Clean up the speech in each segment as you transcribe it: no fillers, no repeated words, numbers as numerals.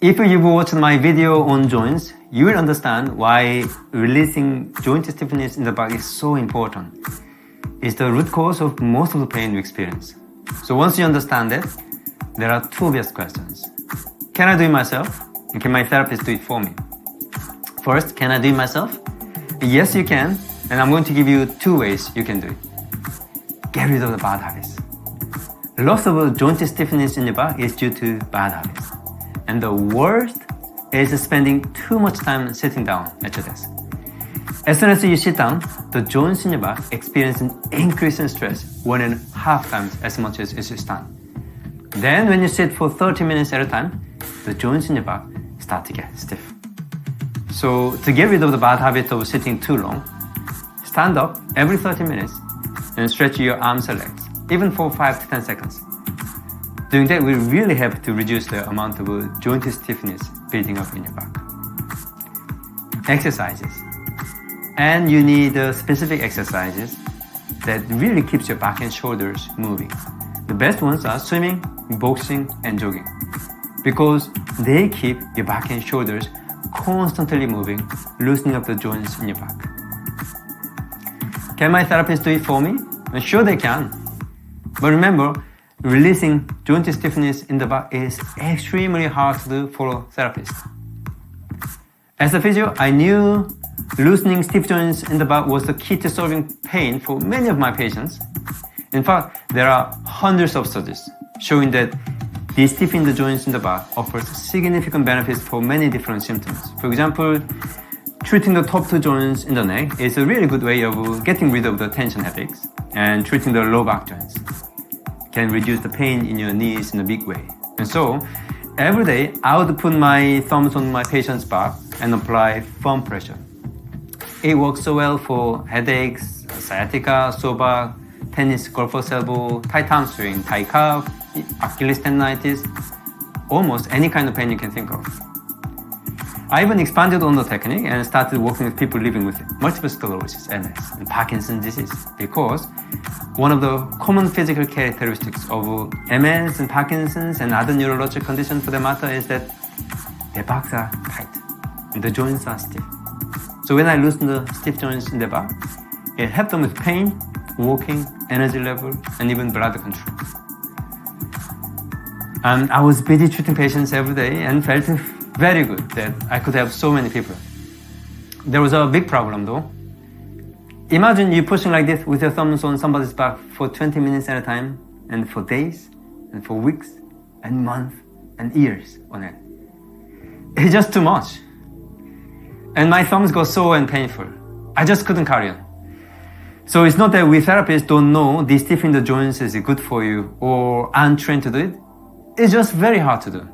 If you've watched my video on joints, you will understand why releasing joint stiffness in the back is so important. It's the root cause of most of the pain you experience. So once you understand it, there are two best questions. Can I do it myself? And can my therapist do it for me? First, can I do it myself? Yes, you can. And I'm going to give you two ways you can do it. Get rid of the bad habits. Loss of joint stiffness in your back is due to bad habits. And the worst is spending too much time sitting down at your desk. As soon as you sit down, the joints in your back experience an increase in stress 1.5 times as much as if you stand. Then when you sit for 30 minutes at a time, the joints in your back start to get stiff. So to get rid of the bad habit of sitting too long, stand up every 30 minutes and stretch your arms and legs, even for 5 to 10 seconds. Doing that will really help to reduce the amount of joint stiffness building up in your back. Exercises. And you need specific exercises that really keeps your back and shoulders moving. The best ones are swimming, boxing, and jogging, because they keep your back and shoulders constantly moving, loosening up the joints in your back. Can my therapist do it for me? Sure they can. But remember, releasing joint stiffness in the back is extremely hard to do for a therapist. As a physio, I knew loosening stiff joints in the back was the key to solving pain for many of my patients. In fact, there are hundreds of studies showing that de-stiffing the joints in the back offers significant benefits for many different symptoms. For example, treating the top two joints in the neck is a really good way of getting rid of the tension headaches, and treating the low back joints can reduce the pain in your knees in a big way. And so, every day I would put my thumbs on my patient's back and apply firm pressure. It works so well for headaches, sciatica, sore back, tennis, golfer's elbow, tight hamstring, tight calf, Achilles tendinitis, almost any kind of pain you can think of. I even expanded on the technique and started working with people living with multiple sclerosis, MS, and Parkinson's disease, because one of the common physical characteristics of MS and Parkinson's and other neurological conditions for that matter is that their backs are tight and the joints are stiff. So when I loosen the stiff joints in the back, it helped them with pain, walking, energy level, and even blood control. And I was busy treating patients every day and felt very good that I could help so many people. There was a big problem though. Imagine you pushing like this with your thumbs on somebody's back for 20 minutes at a time, and for days, and for weeks, and months, and years on end. It's just too much. And my thumbs got sore and painful. I just couldn't carry on. So it's not that we therapists don't know de-stiffing the joints is good for you or aren't trained to do it. It's just very hard to do.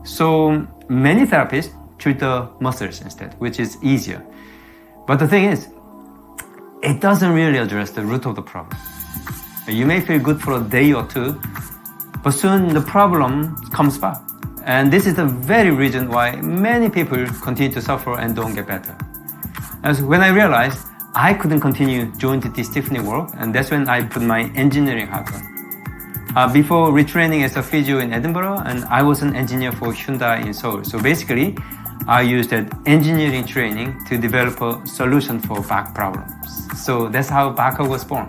So many therapists treat the muscles instead, which is easier. But the thing is, it doesn't really address the root of the problem. You may feel good for a day or two, but soon the problem comes back. And this is the very reason why many people continue to suffer and don't get better. And so when I realized I couldn't continue joint de-stiffening work, and that's when I put my engineering hat on. Before retraining as a physio in Edinburgh, and I was an engineer for Hyundai in Seoul. So basically, I used that engineering training to develop a solution for back problems. So that's how BackHug was born.